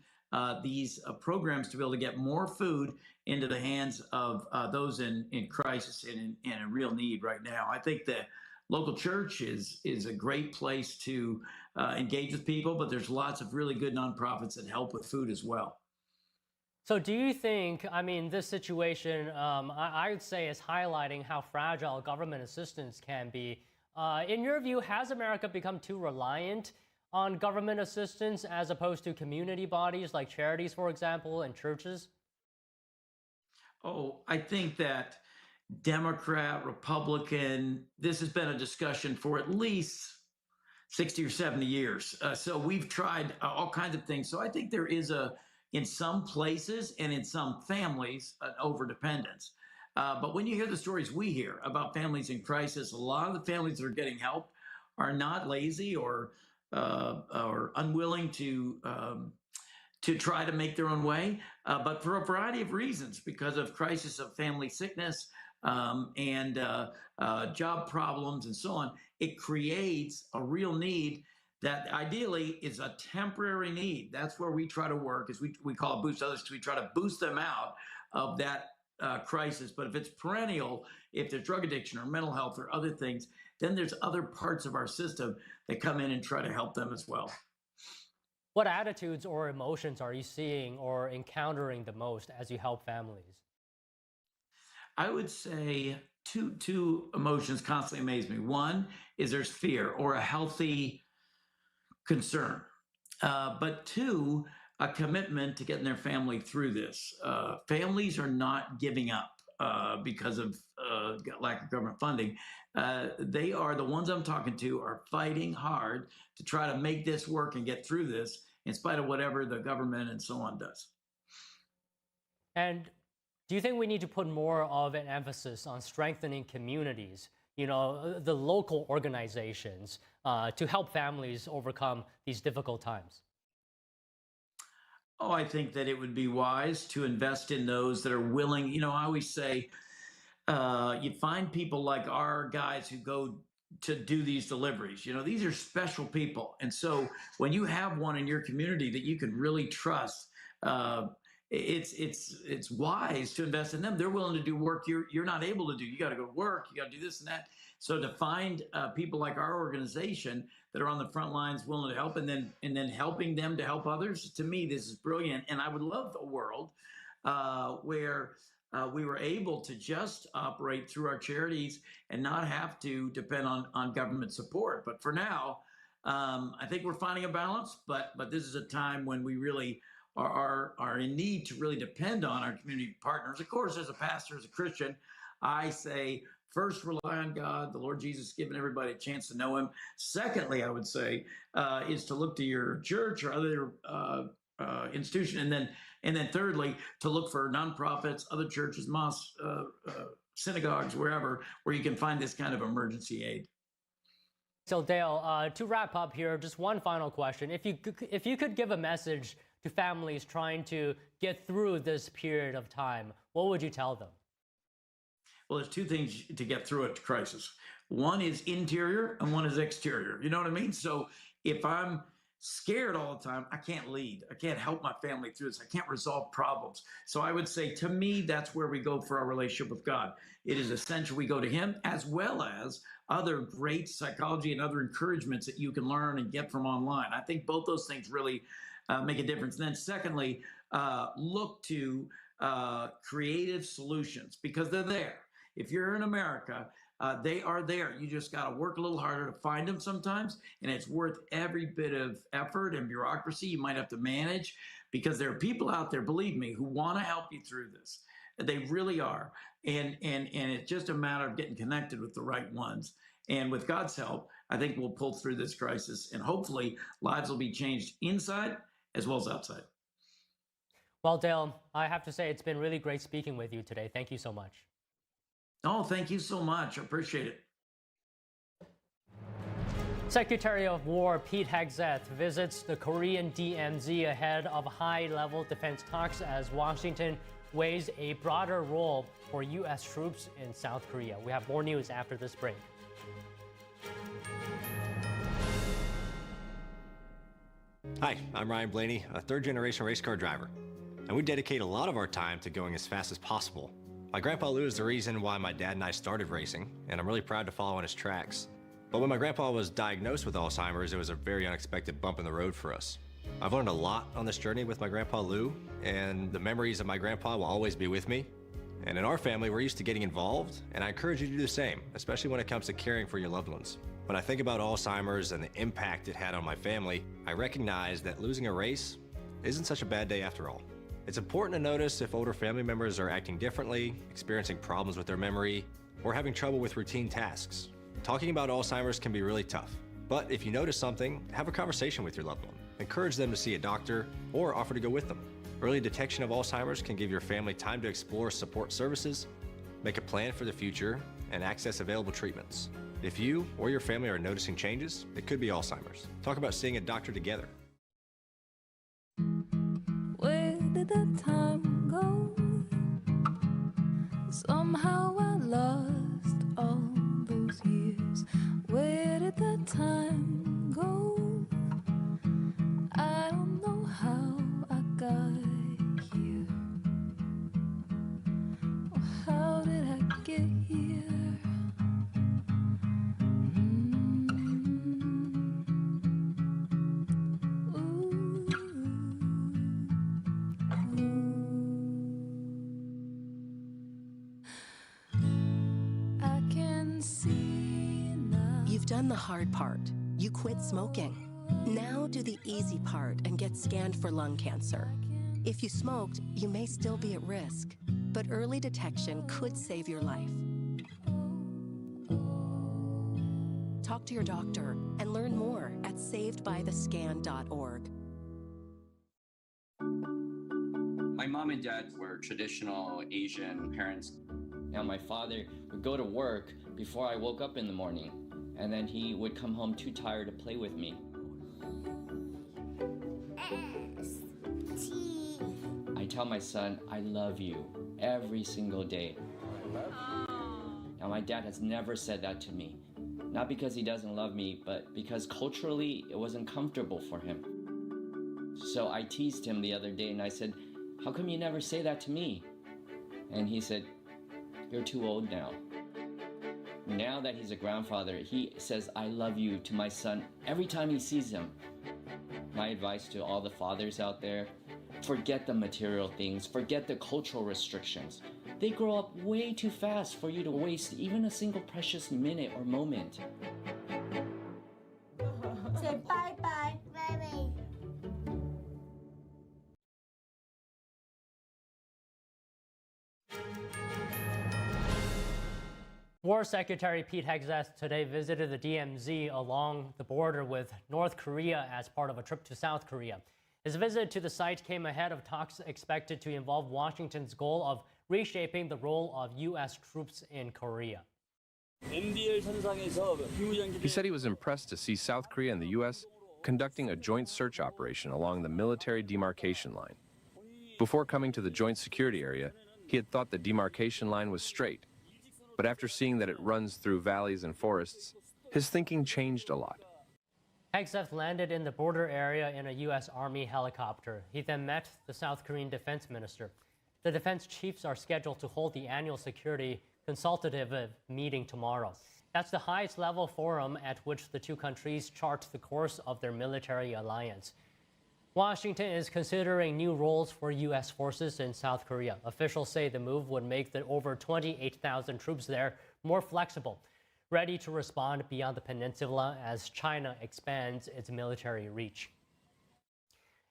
these programs to be able to get more food into the hands of those in crisis and in real need right now. I think the local church is a great place to engage with people, but there's lots of really good nonprofits that help with food as well. So do you think, I mean, this situation, I would say is highlighting how fragile government assistance can be In your view, has America become too reliant on government assistance as opposed to community bodies like charities, for example, and churches? Oh, I think that Democrat, Republican, this has been a discussion for at least 60 or 70 years. So we've tried all kinds of things. So I think there is in some places and in some families, an overdependence. But when you hear the stories we hear about families in crisis, a lot of the families that are getting help are not lazy or unwilling to try to make their own way, but for a variety of reasons, because of crisis of family sickness and job problems and so on. It creates a real need that ideally is a temporary need. That's where we try to work, is we call it boost others. We try to boost them out of that crisis. But if it's perennial, if there's drug addiction or mental health or other things, then there's other parts of our system that come in and try to help them as well. What attitudes or emotions are you seeing or encountering the most as you help families? I would say two emotions constantly amaze me. One is there's fear or a healthy concern. But two, a commitment to getting their family through this. Families are not giving up because of lack of government funding. They are, the ones I'm talking to, are fighting hard to try to make this work and get through this in spite of whatever the government and so on does. And do you think we need to put more of an emphasis on strengthening communities, you know, the local organizations, to help families overcome these difficult times? Oh, I think that it would be wise to invest in those that are willing. You know, I always say, you find people like our guys who go to do these deliveries. You know, these are special people. And so when you have one in your community that you can really trust, it's wise to invest in them. They're willing to do work you're not able to do. You got to go to work. You got to do this and that. So to find people like our organization that are on the front lines, willing to help, and then helping them to help others, to me, this is brilliant. And I would love a world where we were able to just operate through our charities and not have to depend on government support. But for now, I think we're finding a balance. But this is a time when we really are in need to really depend on our community partners. Of course, as a pastor, as a Christian, I say, first, rely on God, the Lord Jesus, giving everybody a chance to know him. Secondly, I would say, is to look to your church or other institution. And then thirdly, to look for nonprofits, other churches, mosques, synagogues, wherever, where you can find this kind of emergency aid. So Dale, to wrap up here, just one final question. If you could give a message to families trying to get through this period of time, what would you tell them? Well, there's two things to get through a crisis. One is interior and one is exterior. You know what I mean? So if I'm scared all the time, I can't lead. I can't help my family through this. I can't resolve problems. So I would say, to me, that's where we go for our relationship with God. It is essential we go to him, as well as other great psychology and other encouragements that you can learn and get from online. I think both those things really make a difference. And then secondly, look to creative solutions, because they're there. If you're in America, they are there. You just got to work a little harder to find them sometimes, and it's worth every bit of effort and bureaucracy you might have to manage, because there are people out there, believe me, who want to help you through this. They really are. And it's just a matter of getting connected with the right ones. And with God's help, I think we'll pull through this crisis, and hopefully lives will be changed inside as well as outside. Well, Dale, I have to say it's been really great speaking with you today. Thank you so much. Oh, thank you so much. I appreciate it. Secretary of War Pete Hegseth visits the Korean DMZ ahead of high-level defense talks as Washington weighs a broader role for U.S. troops in South Korea. We have more news after this break. Hi, I'm Ryan Blaney, a third-generation race car driver, and we dedicate a lot of our time to going as fast as possible. My grandpa Lou is the reason why my dad and I started racing, and I'm really proud to follow in his tracks. But when my grandpa was diagnosed with Alzheimer's, it was a very unexpected bump in the road for us. I've learned a lot on this journey with my grandpa Lou, and the memories of my grandpa will always be with me. And in our family, we're used to getting involved, and I encourage you to do the same, especially when it comes to caring for your loved ones. When I think about Alzheimer's and the impact it had on my family, I recognize that losing a race isn't such a bad day after all. It's important to notice if older family members are acting differently, experiencing problems with their memory, or having trouble with routine tasks. Talking about Alzheimer's can be really tough, but if you notice something, have a conversation with your loved one. Encourage them to see a doctor or offer to go with them. Early detection of Alzheimer's can give your family time to explore support services, make a plan for the future, and access available treatments. If you or your family are noticing changes, it could be Alzheimer's. Talk about seeing a doctor together. Where did the time go? Somehow I lost all those years. Where did the time go? I don't know how I got here. Or how did I get here? You've done the hard part. You quit smoking. Now do the easy part and get scanned for lung cancer. If you smoked, you may still be at risk, but early detection could save your life. Talk to your doctor and learn more at savedbythescan.org. My mom and dad were traditional Asian parents. Now my father would go to work before I woke up in the morning, and then he would come home too tired to play with me. I tell my son, I love you every single day. Now my dad has never said that to me. Not because he doesn't love me, but because culturally it wasn't comfortable for him. So I teased him the other day and I said, how come you never say that to me? And he said, you're too old now. Now that he's a grandfather, he says, I love you to my son every time he sees him. My advice to all the fathers out there, forget the material things, forget the cultural restrictions. They grow up way too fast for you to waste even a single precious minute or moment. Say bye-bye. Bye-bye. War Secretary Pete Hegseth today visited the DMZ along the border with North Korea as part of a trip to South Korea. His visit to the site came ahead of talks expected to involve Washington's goal of reshaping the role of U.S. troops in Korea. He said he was impressed to see South Korea and the U.S. conducting a joint search operation along the military demarcation line. Before coming to the joint security area, he had thought the demarcation line was straight. But after seeing that it runs through valleys and forests, his thinking changed a lot. Hegseth landed in the border area in a U.S. Army helicopter. He then met the South Korean defense minister. The defense chiefs are scheduled to hold the annual security consultative meeting tomorrow. That's the highest level forum at which the two countries chart the course of their military alliance. Washington is considering new roles for U.S. forces in South Korea. Officials say the move would make the over 28,000 troops there more flexible, ready to respond beyond the peninsula as China expands its military reach.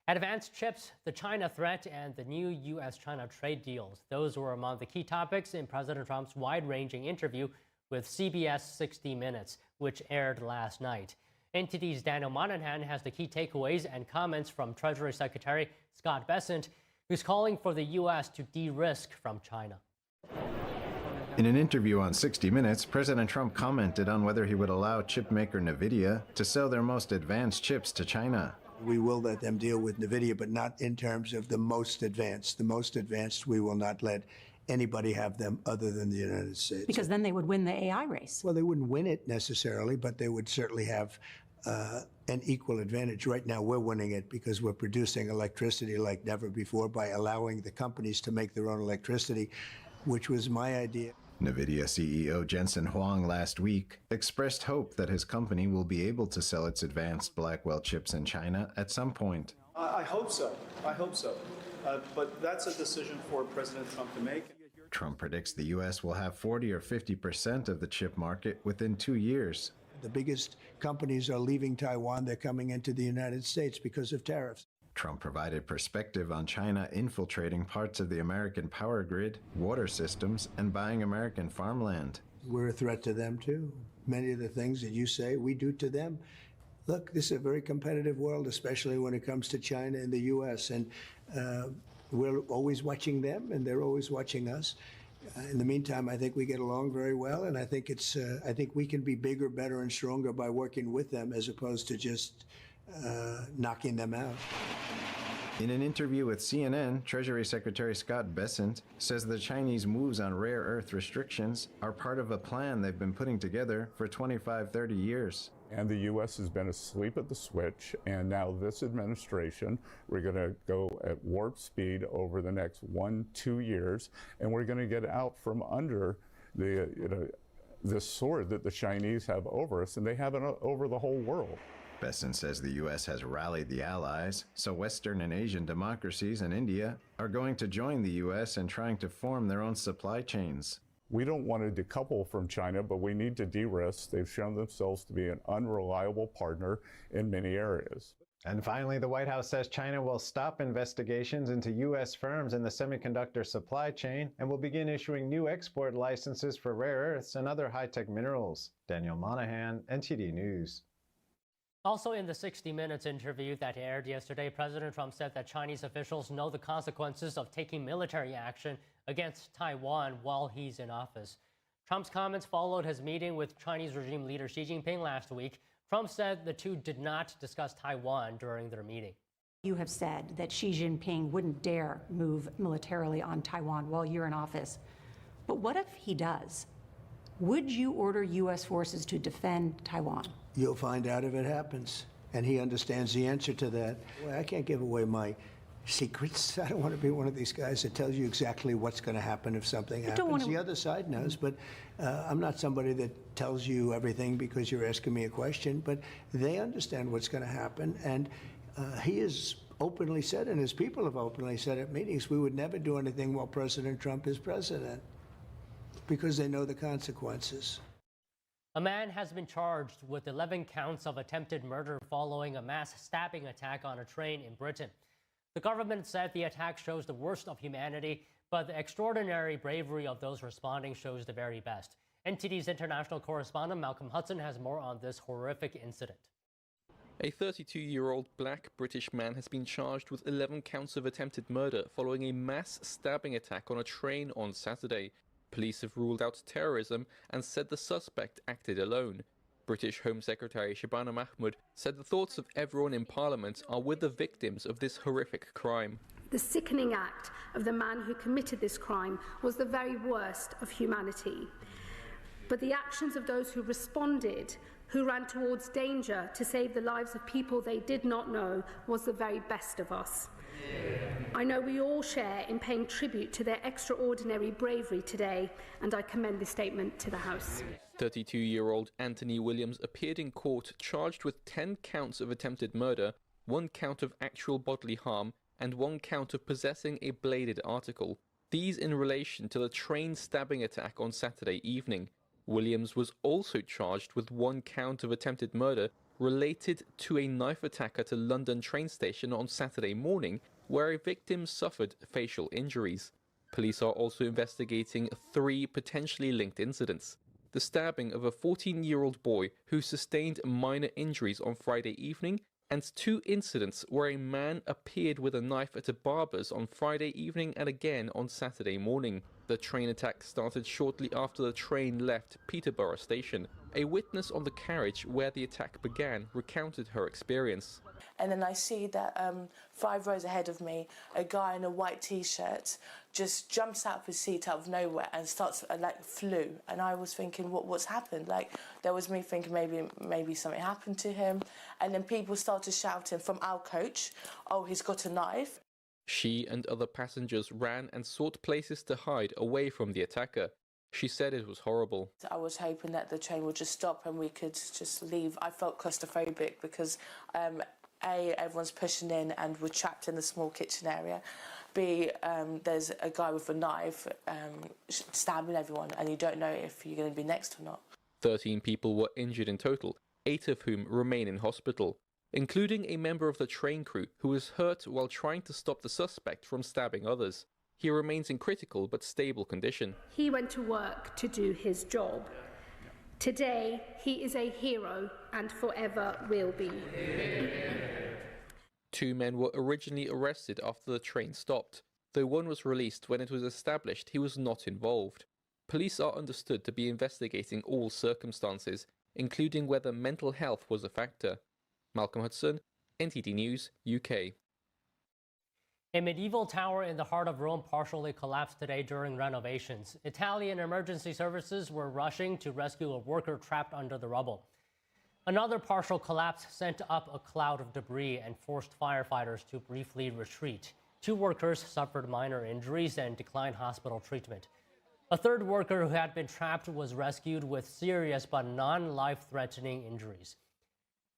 Advanced chips, the China threat, and the new U.S.-China trade deals. Those were among the key topics in President Trump's wide-ranging interview with CBS 60 Minutes, which aired last night. NTD's Daniel Monahan has the key takeaways and comments from Treasury Secretary Scott Bessent, who's calling for the U.S. to de-risk from China. In an interview on 60 Minutes, President Trump commented on whether he would allow chipmaker NVIDIA to sell their most advanced chips to China. We will let them deal with NVIDIA, but not in terms of the most advanced. The most advanced, we will not let anybody have them other than the United States. Because then they would win the AI race. Well, they wouldn't win it necessarily, but they would certainly have an equal advantage. Right now, we're winning it because we're producing electricity like never before by allowing the companies to make their own electricity, which was my idea. NVIDIA CEO Jensen Huang last week expressed hope that his company will be able to sell its advanced Blackwell chips in China at some point. I hope so. I hope so. But that's a decision for President Trump to make. Trump predicts the U.S. will have 40 or 50% of the chip market within 2 years. The biggest companies are leaving Taiwan. They're coming into the United States because of tariffs. Trump provided perspective on China infiltrating parts of the American power grid, water systems, and buying American farmland. We're a threat to them, too. Many of the things that you say, we do to them. Look, this is a very competitive world, especially when it comes to China and the U.S., and we're always watching them, and they're always watching us. In the meantime, I think we get along very well, and I think I think we can be bigger, better, and stronger by working with them as opposed to just knocking them out. In an interview with CNN, Treasury Secretary Scott Bessent says the Chinese moves on rare earth restrictions are part of a plan they've been putting together for 25-30 years. And the U.S. has been asleep at the switch, and now this administration, we're going to go at warp speed over the next 1-2 years, and we're going to get out from under the sword that the Chinese have over us, and they have it over the whole world. Bessent says the U.S. has rallied the allies, so Western and Asian democracies and India are going to join the U.S. in trying to form their own supply chains. We don't want to decouple from China, but we need to de-risk. They've shown themselves to be an unreliable partner in many areas. And finally, the White House says China will stop investigations into U.S. firms in the semiconductor supply chain and will begin issuing new export licenses for rare earths and other high-tech minerals. Daniel Monahan, NTD News. Also in the 60 Minutes interview that aired yesterday, President Trump said that Chinese officials know the consequences of taking military action against Taiwan while he's in office. Trump's comments followed his meeting with Chinese regime leader Xi Jinping last week. Trump said the two did not discuss Taiwan during their meeting. You have said that Xi Jinping wouldn't dare move militarily on Taiwan while you're in office. But what if he does? Would you order U.S. forces to defend Taiwan? You'll find out if it happens. And he understands the answer to that. Well, I can't give away my secrets. I don't want to be one of these guys that tells you exactly what's going to happen if something happens. The other side knows, but I'm not somebody that tells you everything because you're asking me a question. But they understand what's going to happen. And he has openly said, and his people have openly said at meetings, we would never do anything while President Trump is president because they know the consequences. A man has been charged with 11 counts of attempted murder following a mass stabbing attack on a train in Britain. The government said the attack shows the worst of humanity, but the extraordinary bravery of those responding shows the very best. NTD's international correspondent Malcolm Hudson has more on this horrific incident. A 32-year-old black British man has been charged with 11 counts of attempted murder following a mass stabbing attack on a train on Saturday. Police have ruled out terrorism and said the suspect acted alone. British Home Secretary Shabana Mahmood said the thoughts of everyone in Parliament are with the victims of this horrific crime. The sickening act of the man who committed this crime was the very worst of humanity. But the actions of those who responded, who ran towards danger to save the lives of people they did not know, was the very best of us. I know we all share in paying tribute to their extraordinary bravery today, and I commend this statement to the House. 32-year-old Anthony Williams appeared in court charged with 10 counts of attempted murder, 1 count of actual bodily harm, and 1 count of possessing a bladed article. These in relation to the train stabbing attack on Saturday evening. Williams was also charged with 1 count of attempted murder related to a knife attack at a London train station on Saturday morning, where a victim suffered facial injuries. Police are also investigating 3 potentially linked incidents. The stabbing of a 14-year-old boy who sustained minor injuries on Friday evening, and 2 incidents where a man appeared with a knife at a barber's on Friday evening and again on Saturday morning. The train attack started shortly after the train left Peterborough station. A witness on the carriage where the attack began recounted her experience. And then I see that 5 rows ahead of me, a guy in a white t-shirt just jumps out of his seat out of nowhere and starts flew. And I was thinking, what's happened? Like, there was me thinking maybe something happened to him. And then people started shouting from our coach, oh, he's got a knife. She and other passengers ran and sought places to hide away from the attacker. She said it was horrible. I was hoping that the train would just stop and we could just leave. I felt claustrophobic because everyone's pushing in and we're trapped in the small kitchen area. B, there's a guy with a knife stabbing everyone, and you don't know if you're going to be next or not. 13 people were injured in total, 8 of whom remain in hospital, including a member of the train crew who was hurt while trying to stop the suspect from stabbing others. He remains in critical but stable condition. He went to work to do his job. Today, he is a hero and forever will be. 2 men were originally arrested after the train stopped, though one was released when it was established he was not involved. Police are understood to be investigating all circumstances, including whether mental health was a factor. Malcolm Hudson, NTD News, UK. A medieval tower in the heart of Rome partially collapsed today during renovations. Italian emergency services were rushing to rescue a worker trapped under the rubble. Another partial collapse sent up a cloud of debris and forced firefighters to briefly retreat. 2 workers suffered minor injuries and declined hospital treatment. A third worker who had been trapped was rescued with serious but non-life-threatening injuries.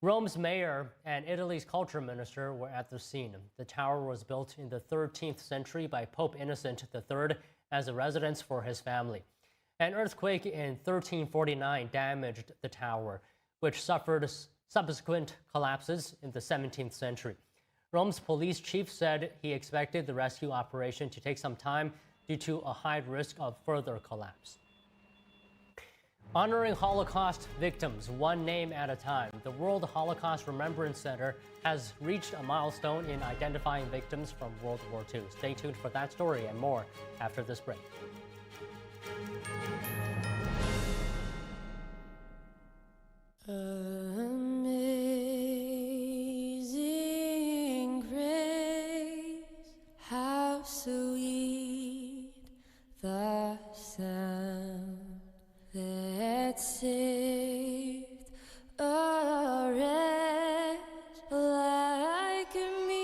Rome's mayor and Italy's culture minister were at the scene. The tower was built in the 13th century by Pope Innocent III as a residence for his family. An earthquake in 1349 damaged the tower, which suffered subsequent collapses in the 17th century. Rome's police chief said he expected the rescue operation to take some time due to a high risk of further collapse. Honoring Holocaust victims one name at a time, the World Holocaust Remembrance Center has reached a milestone in identifying victims from World War II. Stay tuned for that story and more after this break. Amazing grace, how sweet the sound that saved a wretch like me.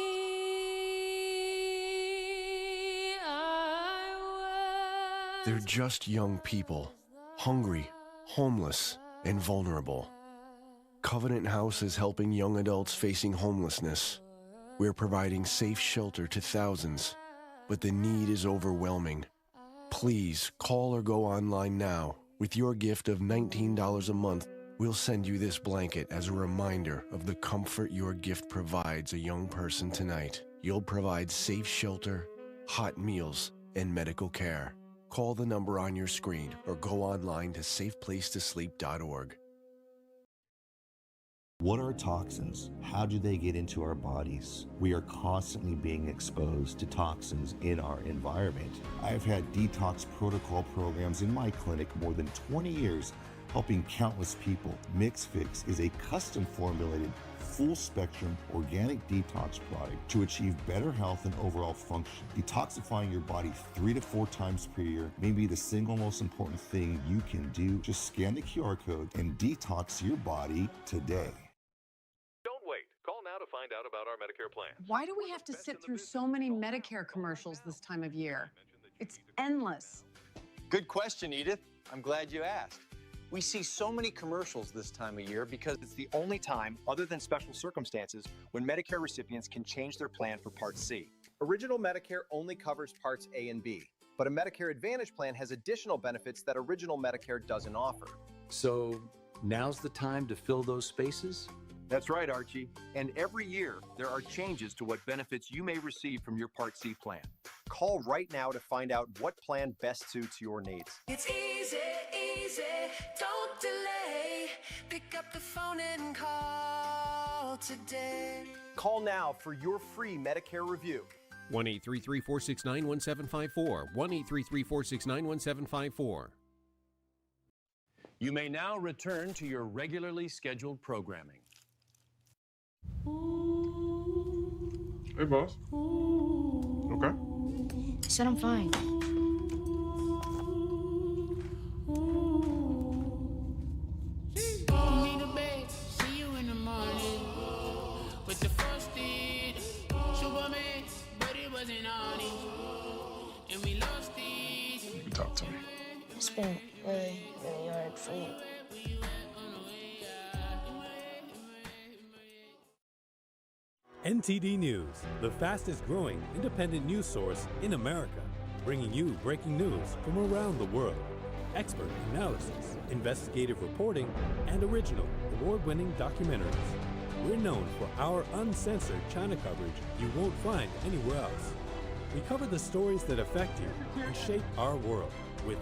They're just young people, hungry, homeless, and vulnerable. Covenant House is helping young adults facing homelessness. We're providing safe shelter to thousands, but the need is overwhelming. Please call or go online now. With your gift of $19 a month, we'll send you this blanket as a reminder of the comfort your gift provides a young person tonight. You'll provide safe shelter, hot meals, and medical care. Call the number on your screen or go online to safeplacetosleep.org. What are toxins? How do they get into our bodies? We are constantly being exposed to toxins in our environment. I've had detox protocol programs in my clinic more than 20 years, helping countless people. MixFix is a custom formulated, full-spectrum organic detox product to achieve better health and overall function. Detoxifying your body 3 to 4 times per year may be the single most important thing you can do. Just scan the QR code and detox your body today. Find out about our Medicare plan. Why do we have to sit through so many Medicare commercials this time of year? It's endless. Good question, Edith. I'm glad you asked. We see so many commercials this time of year because it's the only time, other than special circumstances, when Medicare recipients can change their plan for Part C. Original Medicare only covers Parts A and B, but a Medicare Advantage plan has additional benefits that Original Medicare doesn't offer. So now's the time to fill those spaces? That's right, Archie. And every year, there are changes to what benefits you may receive from your Part C plan. Call right now to find out what plan best suits your needs. It's easy, easy, don't delay. Pick up the phone and call today. Call now for your free Medicare review. 1-833-469-1754. 1-833-469-1754. You may now return to your regularly scheduled programming. Hey, boss. Okay. I said I'm fine. Me the bed, see you in the morning. With the first deed, Superman, but it wasn't on it. And we lost it. You can talk to me. It's been really, really hard for me. NTD News, the fastest growing independent news source in America, bringing you breaking news from around the world. Expert analysis, investigative reporting, and original, award-winning documentaries. We're known for our uncensored China coverage you won't find anywhere else. We cover the stories that affect you and shape our world. With